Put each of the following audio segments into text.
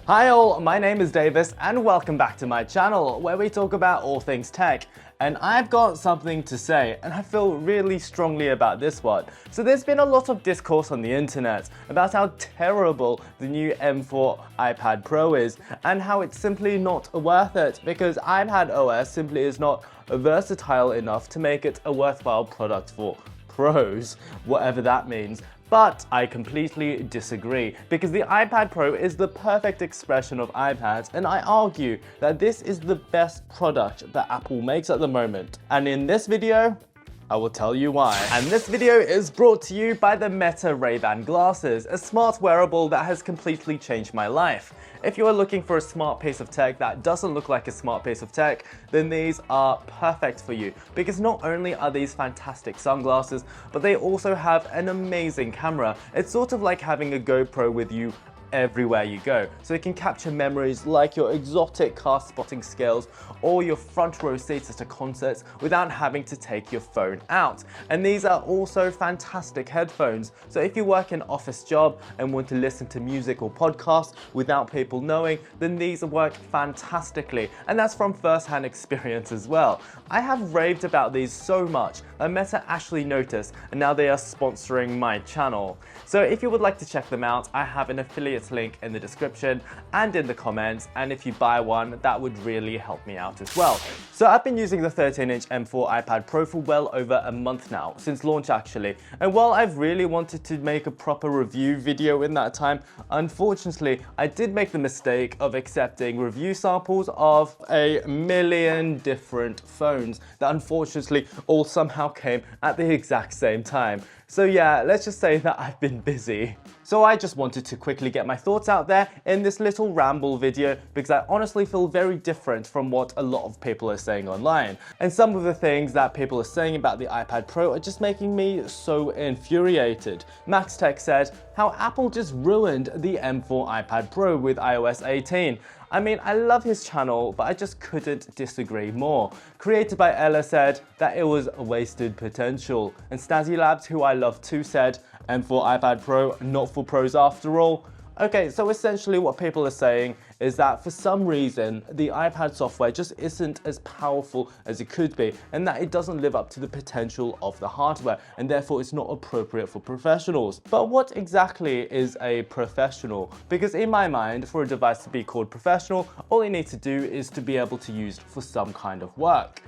Hi all, my name is Davis and welcome back to my channel where we talk about all things tech. And I've got something to say, and I feel really strongly about this one. So there's been a lot of discourse on the internet about how terrible the new M4 iPad Pro is and how it's simply not worth it because iPadOS simply is not versatile enough to make it a worthwhile product for pros, whatever that means. But I completely disagree because the iPad Pro is the perfect expression of iPads, and I argue that this is the best product that Apple makes at the moment. And in this video, I will tell you why. And this video is brought to you by the Meta Ray-Ban glasses, a smart wearable that has completely changed my life. If you are looking for a smart piece of tech that doesn't look like a smart piece of tech, then these are perfect for you because not only are these fantastic sunglasses, but they also have an amazing camera. It's sort of like having a GoPro with you everywhere you go. So it can capture memories like your exotic car spotting skills or your front row seats at a concert without having to take your phone out. And these are also fantastic headphones. So if you work an office job and want to listen to music or podcasts without people knowing, then these work fantastically. And that's from first-hand experience as well. I have raved about these so much that Meta actually noticed, and now they are sponsoring my channel. So if you would like to check them out, I have an affiliate link in the description and in the comments, and if you buy one, that would really help me out as well. So I've been using the 13-inch M4 iPad Pro for well over a month now, since launch actually, and while I've really wanted to make a proper review video in that time, unfortunately I did make the mistake of accepting review samples of a million different phones that unfortunately all somehow came at the exact same time. So yeah, let's just say that I've been busy. So I just wanted to quickly get my thoughts out there in this little ramble video because I honestly feel very different from what a lot of people are saying online. And some of the things that people are saying about the iPad Pro are just making me so infuriated. Max Tech said how Apple just ruined the M4 iPad Pro with iOS 18. I mean, I love his channel, but I just couldn't disagree more. Created by Ella said that it was wasted potential. And Stazzy Labs, who I love too, said M4 iPad Pro, not for pros after all. Okay, so essentially what people are saying is that for some reason the iPad software just isn't as powerful as it could be, and that it doesn't live up to the potential of the hardware, and therefore it's not appropriate for professionals. But what exactly is a professional? Because in my mind, for a device to be called professional, all you need to do is to be able to use it for some kind of work.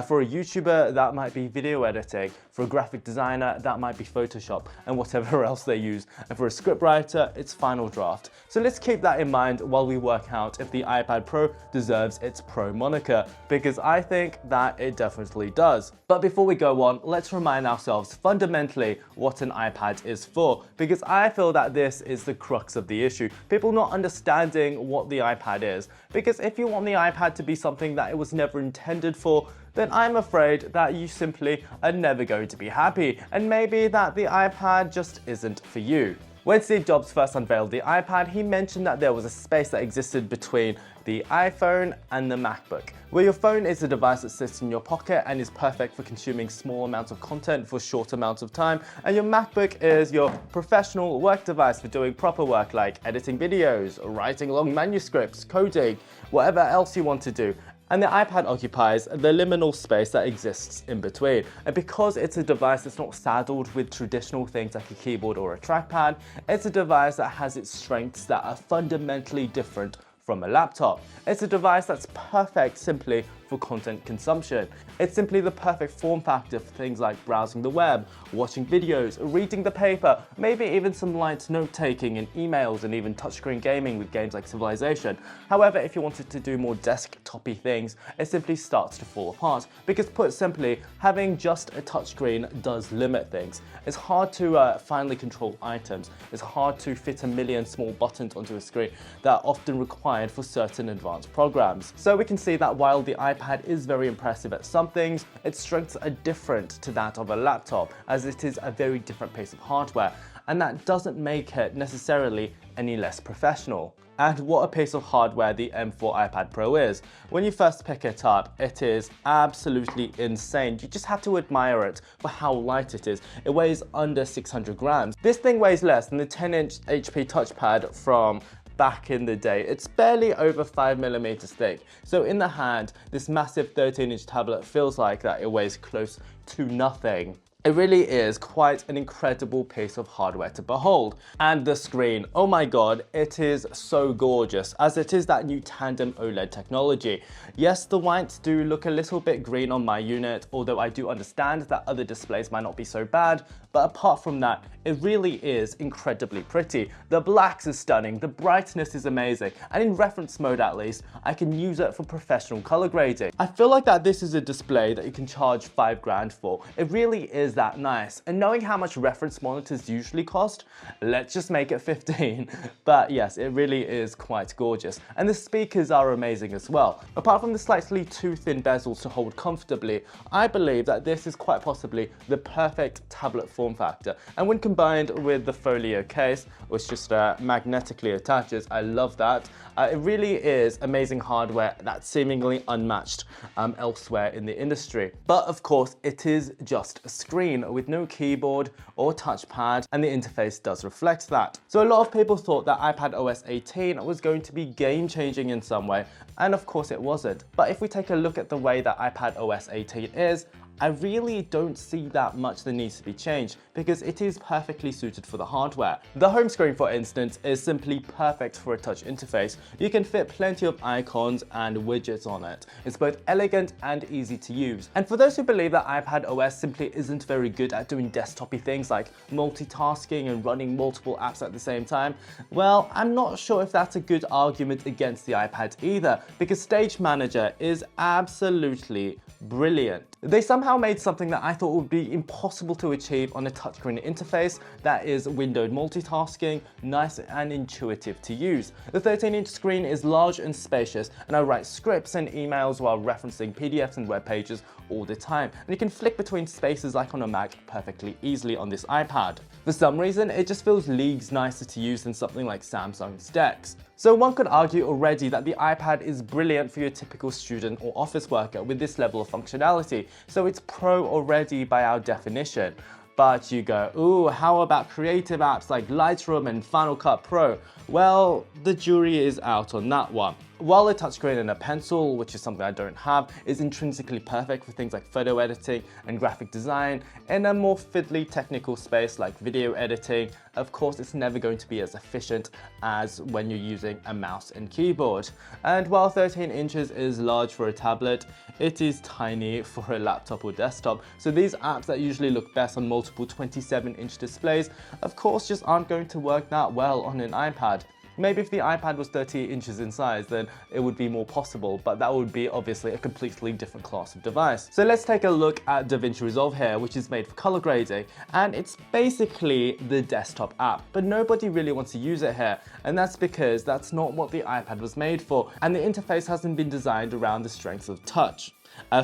For a YouTuber, that might be video editing. For a graphic designer, that might be Photoshop and whatever else they use. And for a scriptwriter, it's Final Draft. So let's keep that in mind while we work out if the iPad Pro deserves its Pro moniker, because I think that it definitely does. But before we go on, let's remind ourselves fundamentally what an iPad is for, because I feel that this is the crux of the issue. People not understanding what the iPad is. Because if you want the iPad to be something that it was never intended for, then I'm afraid that you simply are never going to be happy, and maybe that the iPad just isn't for you. When Steve Jobs first unveiled the iPad, he mentioned that there was a space that existed between the iPhone and the MacBook, where your phone is a device that sits in your pocket and is perfect for consuming small amounts of content for short amounts of time, and your MacBook is your professional work device for doing proper work like editing videos, writing long manuscripts, coding, whatever else you want to do. And the iPad occupies the liminal space that exists in between. And because it's a device that's not saddled with traditional things like a keyboard or a trackpad, it's a device that has its strengths that are fundamentally different from a laptop. It's a device that's perfect simply for content consumption. It's simply the perfect form factor for things like browsing the web, watching videos, reading the paper, maybe even some light note-taking and emails, and even touchscreen gaming with games like Civilization. However, if you wanted to do more desktop-y things, it simply starts to fall apart, because put simply, having just a touchscreen does limit things. It's hard to finely control items. It's hard to fit a million small buttons onto a screen that are often required for certain advanced programs. So we can see that while the iPad is very impressive at some things, its strengths are different to that of a laptop, as it is a very different piece of hardware, and that doesn't make it necessarily any less professional. And what a piece of hardware the M4 iPad Pro is. When you first pick it up, it is absolutely insane. You just have to admire it for how light it is. It weighs under 600 grams. This thing weighs less than the 10-inch HP touchpad from back in the day. It's barely over 5mm thick. So in the hand, this massive 13-inch tablet feels like that it weighs close to nothing. It really is quite an incredible piece of hardware to behold. And the screen, oh my god, it is so gorgeous, as it is that new tandem OLED technology. Yes, the whites do look a little bit green on my unit, although I do understand that other displays might not be so bad, but apart from that, it really is incredibly pretty. The blacks is stunning, the brightness is amazing, and in reference mode at least, I can use it for professional color grading. I feel like that this is a display that you can charge 5 grand for. It really is that nice, and knowing how much reference monitors usually cost, let's just make it 15. But yes, it really is quite gorgeous, and the speakers are amazing as well. Apart from the slightly too thin bezels to hold comfortably, I believe that this is quite possibly the perfect tablet form factor, and when combined with the folio case, which just magnetically attaches, I love that. It really is amazing hardware that's seemingly unmatched elsewhere in the industry. But of course, it is just a screen with no keyboard or touchpad, and the interface does reflect that. So a lot of people thought that iPadOS 18 was going to be game-changing in some way, and of course it wasn't. But if we take a look at the way that iPadOS 18 is, I really don't see that much that needs to be changed because it is perfectly suited for the hardware. The home screen, for instance, is simply perfect for a touch interface. You can fit plenty of icons and widgets on it. It's both elegant and easy to use. And for those who believe that iPadOS simply isn't very good at doing desktop-y things like multitasking and running multiple apps at the same time, well, I'm not sure if that's a good argument against the iPad either, because Stage Manager is absolutely brilliant. They somehow made something that I thought would be impossible to achieve on a touchscreen interface that is windowed multitasking, nice and intuitive to use. The 13-inch screen is large and spacious, and I write scripts and emails while referencing PDFs and web pages all the time, and you can flick between spaces like on a Mac perfectly easily on this iPad. For some reason, it just feels leagues nicer to use than something like Samsung's DeX. So one could argue already that the iPad is brilliant for your typical student or office worker with this level of functionality, so it's pro already by our definition. But you go, ooh, how about creative apps like Lightroom and Final Cut Pro? Well, the jury is out on that one. While a touchscreen and a pencil, which is something I don't have, is intrinsically perfect for things like photo editing and graphic design, in a more fiddly technical space like video editing, of course it's never going to be as efficient as when you're using a mouse and keyboard. And while 13 inches is large for a tablet, it is tiny for a laptop or desktop, so these apps that usually look best on multiple 27-inch displays, of course just aren't going to work that well on an iPad. Maybe if the iPad was 30 inches in size, then it would be more possible, but that would be obviously a completely different class of device. So let's take a look at DaVinci Resolve here, which is made for color grading, and it's basically the desktop app, but nobody really wants to use it here, and that's because that's not what the iPad was made for, and the interface hasn't been designed around the strengths of touch.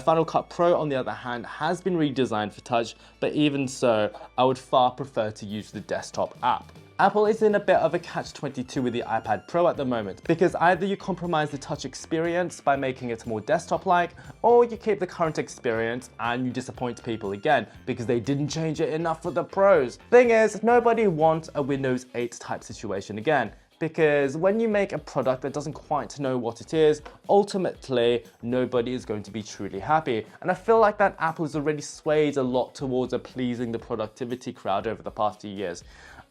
Final Cut Pro, on the other hand, has been redesigned for touch, but even so, I would far prefer to use the desktop app. Apple is in a bit of a catch-22 with the iPad Pro at the moment, because either you compromise the touch experience by making it more desktop-like, or you keep the current experience and you disappoint people again, because they didn't change it enough for the pros. Thing is, nobody wants a Windows 8 type situation again, because when you make a product that doesn't quite know what it is, ultimately nobody is going to be truly happy. And I feel like that Apple has already swayed a lot towards pleasing the productivity crowd over the past few years.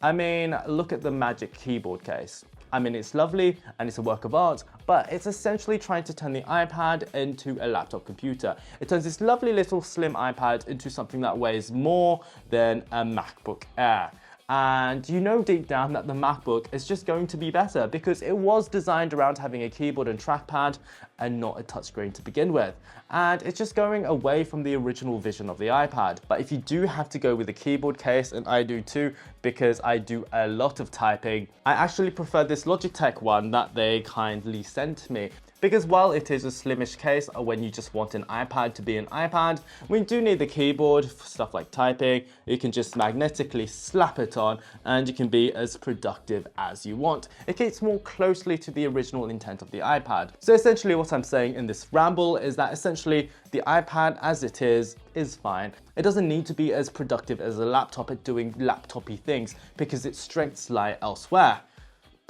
I mean, look at the Magic Keyboard case. I mean, it's lovely and it's a work of art, but it's essentially trying to turn the iPad into a laptop computer. It turns this lovely little slim iPad into something that weighs more than a MacBook Air. And you know deep down that the MacBook is just going to be better because it was designed around having a keyboard and trackpad and not a touchscreen to begin with. And it's just going away from the original vision of the iPad. But if you do have to go with a keyboard case, and I do too, because I do a lot of typing, I actually prefer this Logitech one that they kindly sent me. Because while it is a slimish case when you just want an iPad to be an iPad, we do need the keyboard for stuff like typing. You can just magnetically slap it on and you can be as productive as you want. It keeps more closely to the original intent of the iPad. So essentially what I'm saying in this ramble is that essentially the iPad as it is fine. It doesn't need to be as productive as a laptop at doing laptop-y things because its strengths lie elsewhere.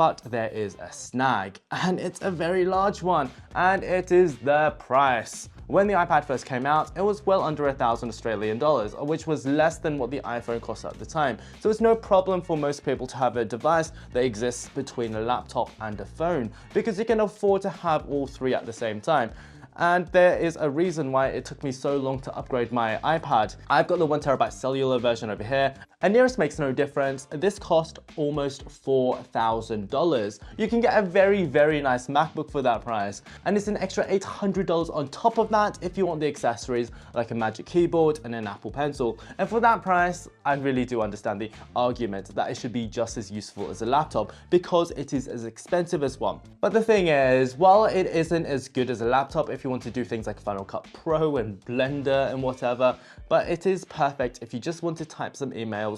But there is a snag, and it's a very large one, and it is the price. When the iPad first came out, it was well under $1,000 Australian, which was less than what the iPhone cost at the time. So it's no problem for most people to have a device that exists between a laptop and a phone, because you can afford to have all three at the same time. And there is a reason why it took me so long to upgrade my iPad. I've got the 1TB cellular version over here, and nearest makes no difference. This cost almost $4,000. You can get a very, very nice MacBook for that price. And it's an extra $800 on top of that if you want the accessories like a Magic Keyboard and an Apple Pencil. And for that price, I really do understand the argument that it should be just as useful as a laptop because it is as expensive as one. But the thing is, while it isn't as good as a laptop if you want to do things like Final Cut Pro and Blender and whatever, but it is perfect if you just want to type some emails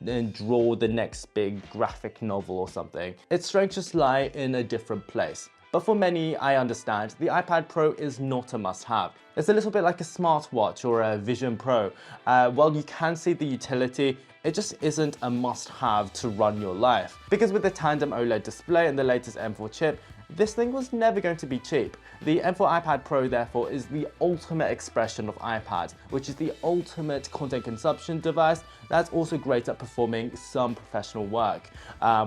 and draw the next big graphic novel or something. Its strengths just lie in a different place. But for many, I understand, the iPad Pro is not a must-have. It's a little bit like a smartwatch or a Vision Pro. While you can see the utility, it just isn't a must-have to run your life. Because with the tandem OLED display and the latest M4 chip, this thing was never going to be cheap. The M4 iPad Pro, therefore, is the ultimate expression of iPad, which is the ultimate content consumption device that's also great at performing some professional work.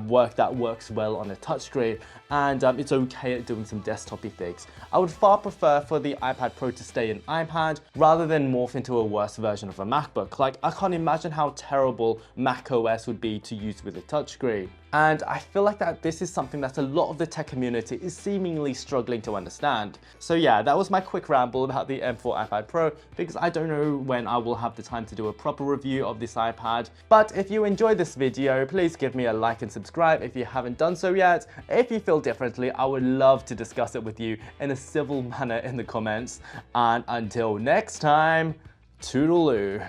Work that works well on a touchscreen, and it's okay at doing some desktop-y things. I would far prefer for the iPad Pro to stay an iPad rather than morph into a worse version of a MacBook. Like, I can't imagine how terrible macOS would be to use with a touchscreen. And I feel like that this is something that a lot of the tech community is seemingly struggling to understand. So yeah, that was my quick ramble about the M4 iPad Pro, because I don't know when I will have the time to do a proper review of this iPad. But if you enjoyed this video, please give me a like and subscribe if you haven't done so yet. If you feel differently, I would love to discuss it with you in a civil manner in the comments. And until next time, toodaloo.